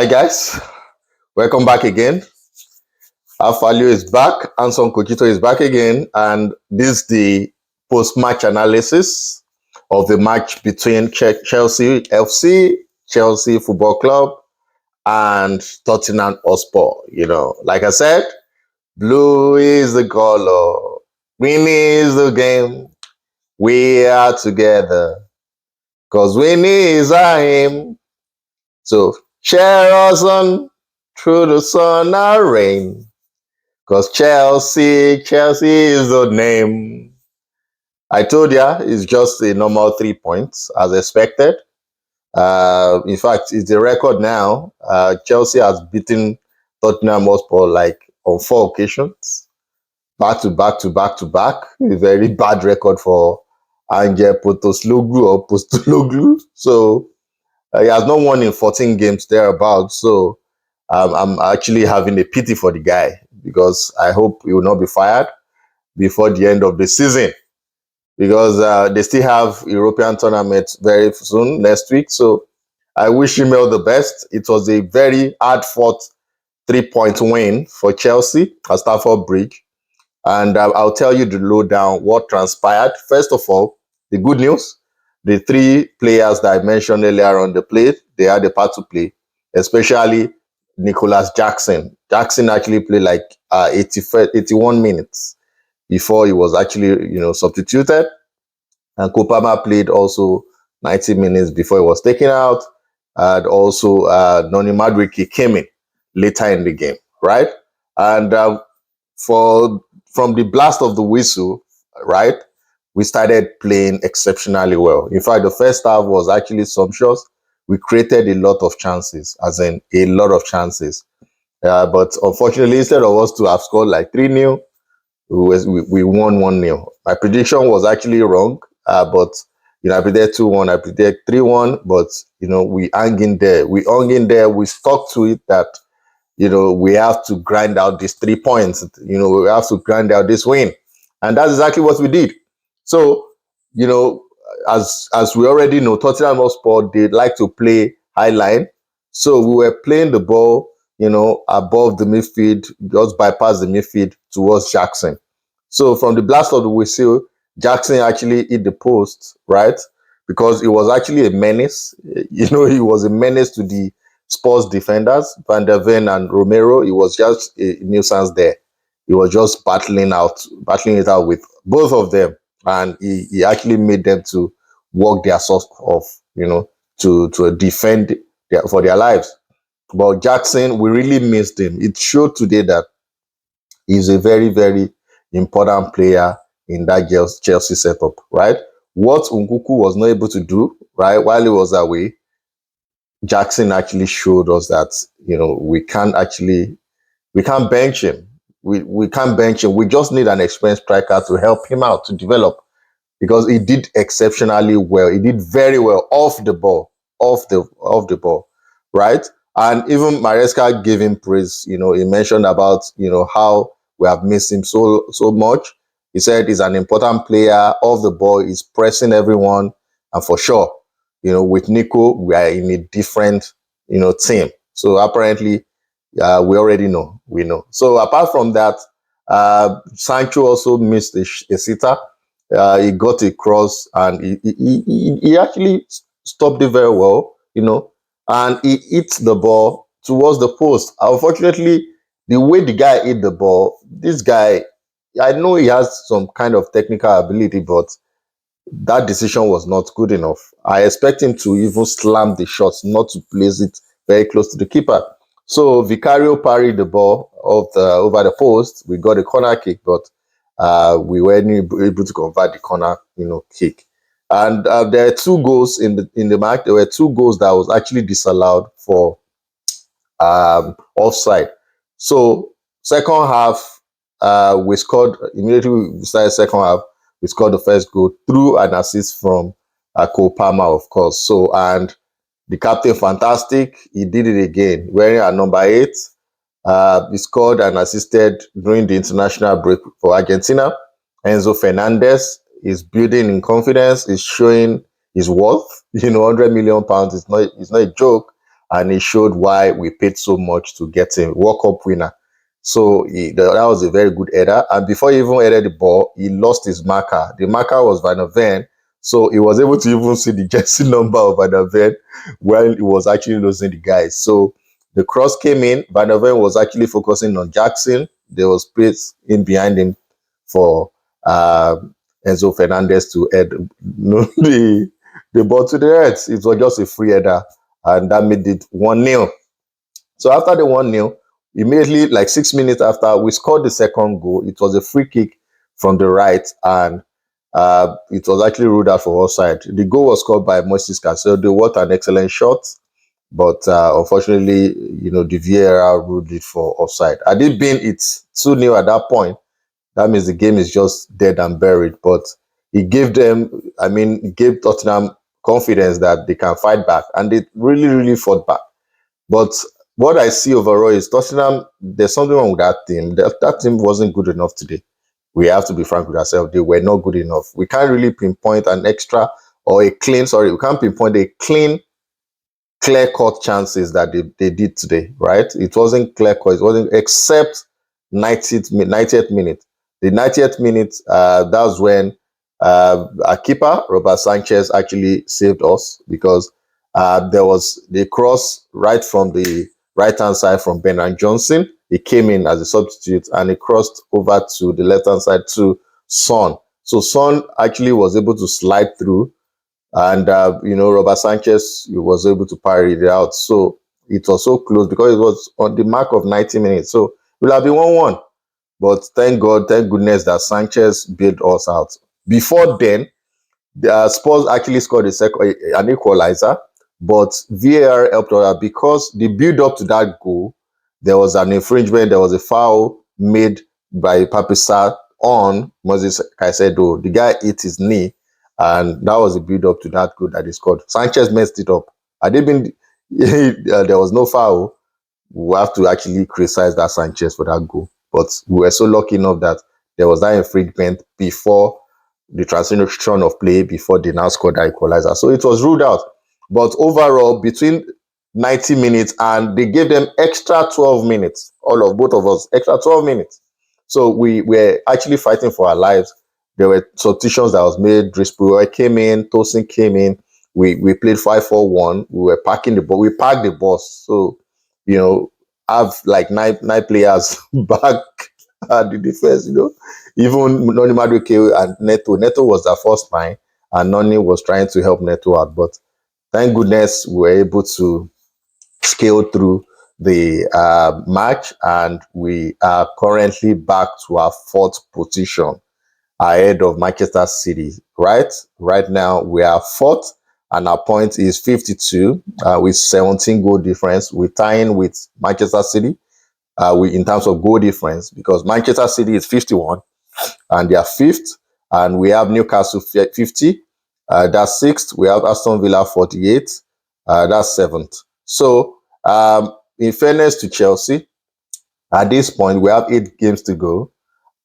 Hi guys, welcome back again. Alphalio is back, Anson Kochito is back again, and this is the post-match analysis of the match between Chelsea FC, Chelsea Football Club, and Tottenham Hotspur. Like I said, blue is the color, green is the game. We are together, cause winning is our aim. So cheer us on through the sun or rain. Because Chelsea is the name. I told ya, it's just a normal 3 points as expected. In fact, it's the record now. Chelsea has beaten Tottenham Hotspur like on 4 occasions, back to back to back to back. A very bad record for Angel Potosloglu or Postologlu. So he has not won in 14 games thereabouts. So I'm actually having a pity for the guy because I hope he will not be fired before the end of the season because they still have European tournament very soon next week. So I wish him all the best. It was a very hard fought 3 point win for Chelsea at Stamford Bridge. And I'll tell you the lowdown, what transpired. First of all, the good news, the three players that I mentioned earlier on the play, they had a part to play, especially Nicholas Jackson. Jackson actually played like 81 minutes before he was actually, substituted. And Kopama played also 90 minutes before he was taken out. And also Noni Madwiki came in later in the game, right? And for from the blast of the whistle, right, we started playing exceptionally well. In fact, the first half was actually sumptuous. We created a lot of chances, as in a lot of chances. But unfortunately, instead of us to have scored like 3-0, we won 1-0. My prediction was actually wrong, but I predicted 2-1, I predicted 3-1, but we hung in there. We hung in there. We stuck to it that we have to grind out these 3 points. We have to grind out this win, and that's exactly what we did. So, as we already know, Tottenham Hotspur, they like to play high line. So we were playing the ball, above the midfield, just bypass the midfield towards Jackson. So from the blast of the whistle, Jackson actually hit the post, right? Because it was actually a menace. He was a menace to the Spurs defenders, Van der Ven and Romero. It was just a nuisance there. He was just battling it out with both of them, and he actually made them to work their socks off, to defend for their lives. But Jackson, we really missed him. It showed today that he's a very, very important player in that Chelsea setup, right? What Nkuku was not able to do, right, while he was away, Jackson actually showed us that, we can't bench him. We can't bench him. We just need an experienced striker to help him out to develop because he did exceptionally well. He did very well off the ball, right? And even Maresca gave him praise. He mentioned about how we have missed him so much. He said he's an important player off the ball. He's pressing everyone, and for sure, with Nico, we are in a different team. So apparently, we already know. We know. So apart from that, Sancho also missed a sitter. He got a cross and he actually stopped it very well, and he hit the ball towards the post. Unfortunately, the way the guy hit the ball, this guy, I know he has some kind of technical ability, but that decision was not good enough. I expect him to even slam the shots, not to place it very close to the keeper. So Vicario parried the ball over the post. We got a corner kick, but we weren't able to convert the corner, kick. And there are 2 goals in the match. There were 2 goals that was actually disallowed for offside. So second half, we scored immediately. We started second half. We scored the first goal through an assist from Cole Palmer, of course. So, and the captain, fantastic. He did it again, wearing a number 8. He scored and assisted during the international break for Argentina. Enzo Fernandez is building in confidence, is showing his worth. £100 million is not a joke. and he showed why we paid so much to get him World Cup winner. So that was a very good header. And before he even headed the ball, he lost his marker. The marker was Van der Ven. So he was able to even see the jersey number of Van der Ven while he was actually losing the guys. So the cross came in. Van der Ven was actually focusing on Jackson. There was space in behind him for Enzo Fernandez to head the ball to the earth. It was just a free header, and that made it 1-0. So after the 1-0, immediately, like 6 minutes after, we scored the second goal. It was a free kick from the right, and it was actually ruled out for offside. The goal was scored by Moses Caicedo. What an excellent shot. But unfortunately, the VAR ruled it for offside. Had it been it's 2-0 at that point, that means the game is just dead and buried. But it gave it gave Tottenham confidence that they can fight back. And they really, really fought back. But what I see overall is Tottenham, there's something wrong with that team. That team wasn't good enough today. We have to be frank with ourselves. They were not good enough. We can't really pinpoint an extra or a clean, we can't pinpoint a clean, clear-cut chances that they did today, right? It wasn't clear-cut. It wasn't, except 90th minute. The 90th minute, that was when our keeper, Robert Sanchez, actually saved us, because there was the cross right from the right-hand side from Bernard Johnson. He came in as a substitute, and he crossed over to the left-hand side to Son. So Son actually was able to slide through, and Robert Sanchez was able to parry it out. So it was so close, because it was on the mark of 90 minutes. So it will have been 1-1. But thank goodness that Sanchez bailed us out. Before then, the Spurs actually scored an equalizer, but VAR helped us out, because the build up to that goal, there was an infringement, there was a foul made by Papisa on Moses Caicedo. The guy hit his knee, and that was the build up to that goal that he scored. Sanchez messed it up. Had it been there was no foul, we have to actually criticize that Sanchez for that goal. But we were so lucky enough that there was that infringement before the transition of play, before they now scored that equalizer. So it was ruled out. But overall, between 90 minutes, and they gave them extra 12 minutes, both of us, extra 12 minutes. So we were actually fighting for our lives. There were substitutions that was made. Driscoll came in, Tosin came in. We played 5-4-1. We were packing the ball. We packed the bus. So, have like nine players back at the defense, Even Noni Madueke and Neto. Neto was the first line, and Noni was trying to help Neto out. But thank goodness we were able to scale through the match, and we are currently back to our fourth position ahead of Manchester City. Right now, we are fourth, and our point is 52 with 17 goal difference. We're tying with Manchester City in terms of goal difference, because Manchester City is 51 and they are fifth, and we have Newcastle 50. That's sixth. We have Aston Villa 48. That's seventh. So, in fairness to Chelsea, at this point, we have 8 games to go,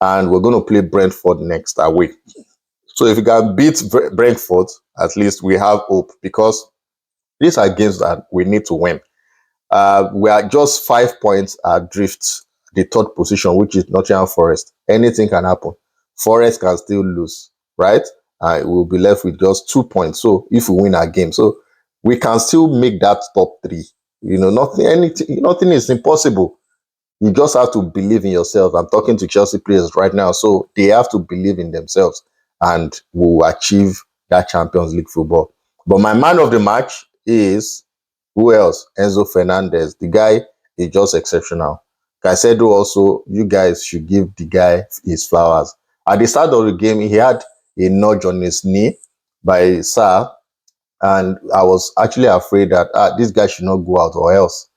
and we're going to play Brentford next away. So if we can beat Brentford, at least we have hope, because these are games that we need to win. We are just 5 points adrift the third position, which is Nottingham Forest. Anything can happen. Forest can still lose, right? We'll be left with just 2 points. So if we win our game, so we can still make that top 3. Nothing is impossible. You just have to believe in yourself. I'm talking to Chelsea players right now, so they have to believe in themselves, and will achieve that Champions League football. But my man of the match is, who else? Enzo Fernandez. The guy is just exceptional. Caicedo also, you guys should give the guy his flowers. At the start of the game, he had a nudge on his knee by Sarr, and I was actually afraid that this guy should not go out, or else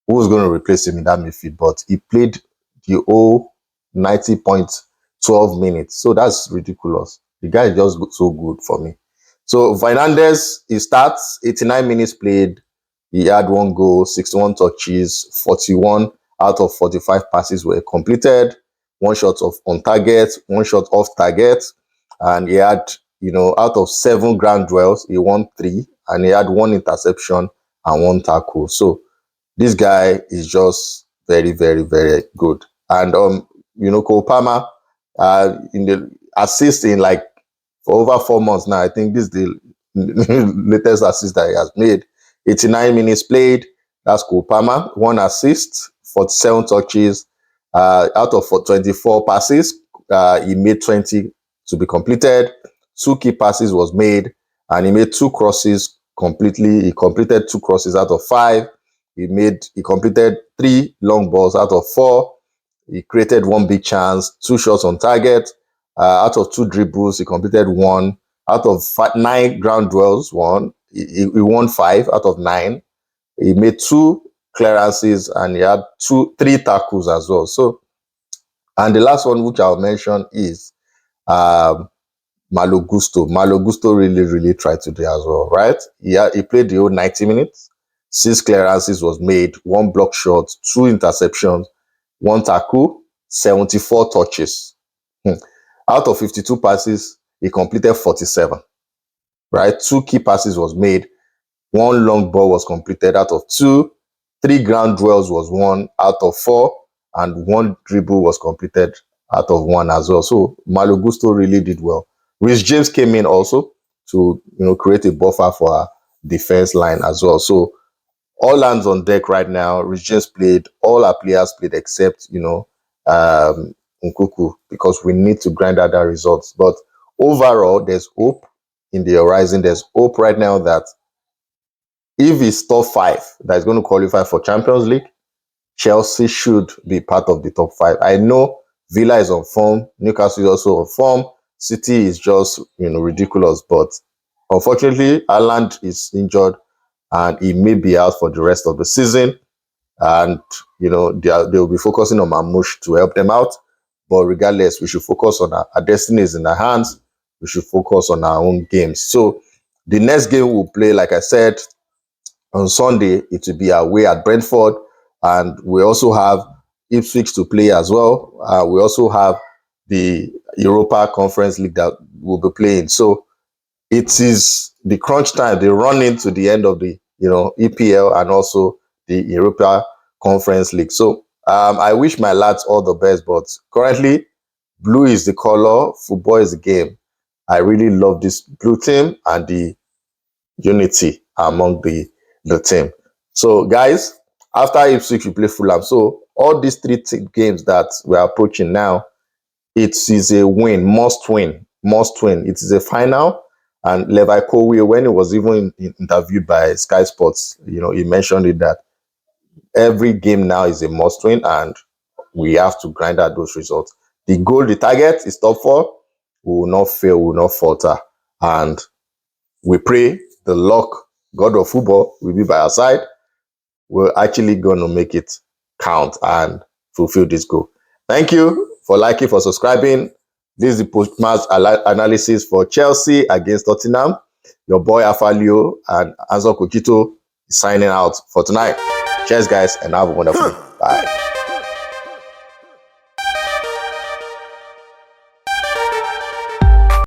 who was going to replace him in that midfield. But he played the whole 90.12 minutes. So that's ridiculous. The guy is just so good for me. So Fernandez, he starts, 89 minutes played. He had 1 goal, 61 touches, 41 out of 45 passes were completed, 1 shot on target, 1 shot off target. And he had, out of 7 ground duels, he won 3, and he had 1 interception and 1 tackle. So this guy is just very, very, very good. And Cole Palmer, in the assist in like for over 4 months now. I think this is the latest assist that he has made. 89 minutes played. That's Cole Palmer. 1 assist, 47 touches. Out of 24 passes, he made 20 to be completed. 2 key passes was made, and he made 2 crosses completely. He completed 2 crosses out of 5. He completed 3 long balls out of 4. He created 1 big chance, 2 shots on target. Out of 2 dribbles, he completed 1. Out of 9 ground duels, 1. He won 5 out of 9. He made 2 clearances, and he had 3 tackles as well. So, and the last one which I'll mention is Malo Gusto. Malo Gusto really, really tried today as well, right? He played the whole 90 minutes. 6 clearances was made, 1 block shot, 2 interceptions, 1 tackle, 74 touches. Out of 52 passes, he completed 47, right? 2 key passes was made, 1 long ball was completed out of 2, 3 ground duels was won out of 4, and 1 dribble was completed out of 1 as well. So Malo Gusto really did well. Rhys James came in also to create a buffer for our defense line as well. So all hands on deck right now. Rhys James played, all our players played except Nkuku, because we need to grind out our results. But overall, there's hope in the horizon. There's hope right now that if it's top 5 that is going to qualify for Champions League, Chelsea should be part of the top 5. I know Villa is on form, Newcastle is also on form, City is just ridiculous, but unfortunately, Haaland is injured and he may be out for the rest of the season. And they'll be focusing on Mamouche to help them out. But regardless, we should focus on our destiny is in our hands. We should focus on our own games. So the next game we'll play, like I said, on Sunday, it will be away at Brentford, and we also have Ipswich to play as well. We also have the Europa Conference League that we'll be playing. So it is the crunch time. They run into the end of the EPL and also the Europa Conference League. So I wish my lads all the best, but currently blue is the color, football is the game. I really love this blue team and the unity among the team. So guys, after Ipswich we play Fulham. So all these 3 games that we're approaching now, it is a win, must win. It is a final. And Levi Kowe, when he was even interviewed by Sky Sports, he mentioned it that every game now is a must win, and we have to grind out those results. The target is top 4. We will not fail, we will not falter. And we pray the luck, God of football, will be by our side. We're actually going to make it count and fulfill this goal. Thank you for liking, for subscribing. This is the post-match analysis for Chelsea against Tottenham. Your boy Afalio and Enzo is signing out for tonight. Cheers, guys, and have a wonderful day. Bye.